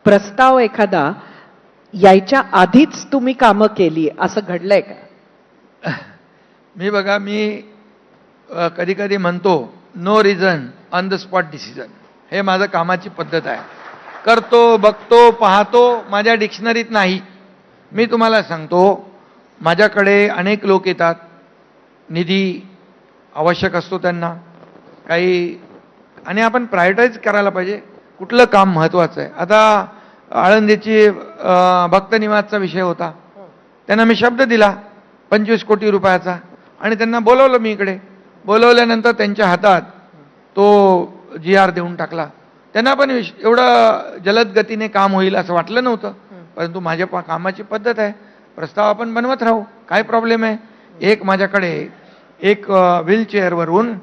प्रस्ताव एखादा यायच्या आधीच तुम्ही कामं केली असं घडलंय का? मी कधी कधी म्हणतो no reason on the spot decision. हे माझं कामाची पद्धत आहे. करतो, बघतो, पाहतो, माझ्या डिक्शनरीत नाही. मी तुम्हाला सांगतो, माझ्याकडे अनेक लोक येतात, निधी आवश्यक असतो त्यांना काही, आणि आपण प्रायोरिटाईज करायला पाहिजे कुठलं काम महत्त्वाचं आहे. आता आळंदीची भक्तनिवासचा विषय होता. त्यांना मी शब्द दिला 25 कोटी रुपयाचा, आणि त्यांना बोलवलं. मी इकडे बोलवल्यानंतर त्यांच्या हातात तो GR देऊन टाकला. त्यांना पण एवढं जलद गतीने काम होईल असं वाटलं नव्हतं. परंतु माझ्या कामाची पद्धत आहे, प्रस्ताव आपण बनवत राहू, काय प्रॉब्लेम आहे. एक माझ्याकडे एक व्हीलचेअरवरून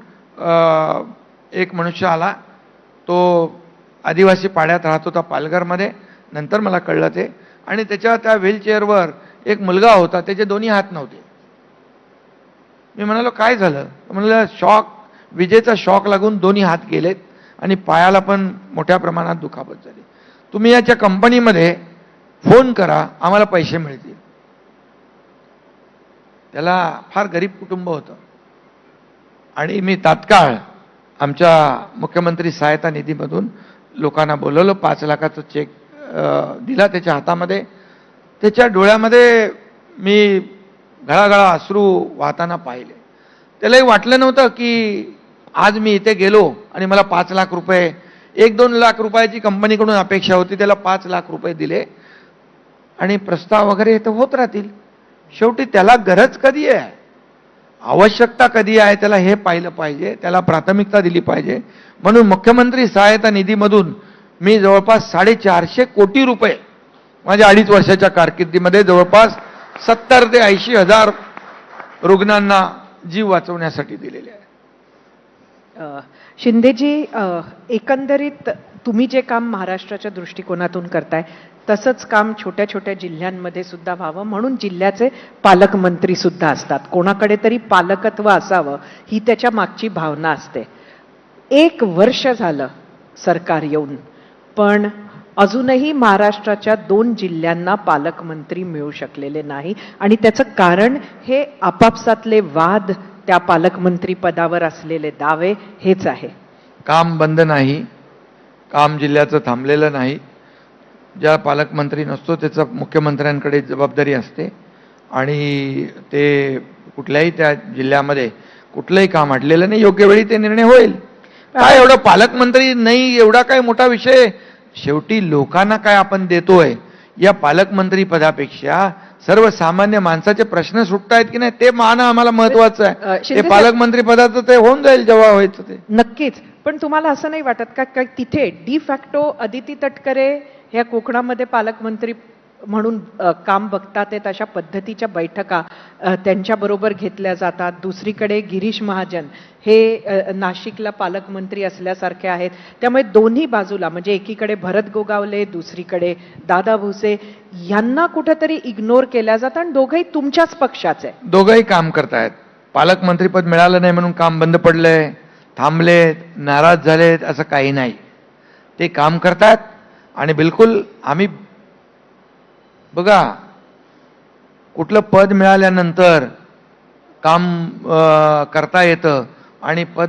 एक मनुष्य आला. तो आदिवासी पाड्यात राहत होता पालघरमध्ये, नंतर मला कळलं ते. आणि त्या व्हीलचेअरवर एक मुलगा होता, त्याचे दोन्ही हात नव्हते. मी म्हणालो काय झालं? म्हणालं विजेचा शॉक लागून दोन्ही हात गेलेत आणि पायाला पण मोठ्या प्रमाणात दुखापत झाली. तुम्ही याच्या कंपनीमध्ये फोन करा, आम्हाला पैसे मिळतील. त्याला फार गरीब कुटुंब होतं, आणि मी तात्काळ आमच्या मुख्यमंत्री सहायता निधीमधून लोकांना बोलवलं. 5 लाखाचा चेक दिला त्याच्या हातामध्ये. त्याच्या डोळ्यामध्ये मी घळाघळा अश्रू वाहताना पाहिले. त्यालाही वाटलं नव्हतं की आज मी इथे गेलो आणि मला 5 लाख रुपये, 1-2 लाख रुपयाची कंपनीकडून अपेक्षा होती, त्याला 5 लाख रुपये दिले आणि प्रस्ताव वगैरे तर होत राहतील. शेवटी त्याला गरज कधी आहे, आवश्यकता कधी आहे, त्याला हे पाहिलं पाहिजे, त्याला प्राथमिकता दिली पाहिजे. म्हणून मुख्यमंत्री सहायता निधीमधून मी जवळपास 450 कोटी रुपये माझ्या 2.5 वर्षाच्या कारकिर्दीमध्ये जवळपास 70 ते 80 हजार रुग्णांना जीव वाचवण्यासाठी दिलेले आहे. शिंदेजी, एकंदरीत तुम्ही जे काम महाराष्ट्राच्या दृष्टिकोनातून करताय तसंच काम छोट्या छोट्या जिल्ह्यांमध्ये सुद्धा व्हावं म्हणून जिल्ह्याचे पालकमंत्री सुद्धा असतात. कोणाकडे तरी पालकत्व असावं ही त्याच्या मागची भावना असते. 1 वर्ष झालं सरकार येऊन, पण अजूनही महाराष्ट्राच्या 2 जिल्ह्यांना पालकमंत्री मिळू शकलेले नाही, आणि त्याचं कारण हे आपापसातले वाद, त्या पालकमंत्री पदावर असलेले दावे हेच आहे. काम बंद नाही, काम जिल्ह्याचं थांबलेलं नाही. ज्या पालकमंत्री नसतो त्याचा मुख्यमंत्र्यांकडे जबाबदारी असते, आणि ते कुठल्याही त्या जिल्ह्यामध्ये कुठलंही काम अडलेलं नाही, योग्य वेळी ते निर्णय होईल. काय एवढं पालकमंत्री नाही, एवढा काय मोठा विषय. शेवटी लोकांना काय आपण देतोय, या पालकमंत्री पदापेक्षा सर्वसामान्य माणसाचे प्रश्न सुटतायत की नाही ते मानणं आम्हाला महत्वाचं आहे. ते पालकमंत्री पदाचं ते होऊन जाईल जेव्हा व्हायचं ते. नक्कीच. पण तुम्हाला असं नाही वाटत का काय तिथे डी फॅक्टो अदिती तटकरे ह्या कोकणामध्ये पालकमंत्री म्हणून काम बघतात आहेत, अशा पद्धतीच्या बैठका त्यांच्याबरोबर घेतल्या जातात. दुसरीकडे गिरीश महाजन हे नाशिकला पालकमंत्री असल्यासारखे आहेत. त्यामुळे दोन्ही बाजूला, म्हणजे एकीकडे भरत गोगावले, दुसरीकडे दादा भुसे, यांना कुठेतरी इग्नोर केल्या जातं, आणि दोघंही तुमच्याच पक्षाचे. दोघंही काम करतायत. पालकमंत्रीपद मिळालं नाही म्हणून काम बंद पडलंय, थांबलेत, नाराज झालेत असं काही नाही. ते काम करतात, आणि बिलकुल आम्ही बघा, कुठलं पद मिळाल्यानंतर काम करता येतं, आणि पद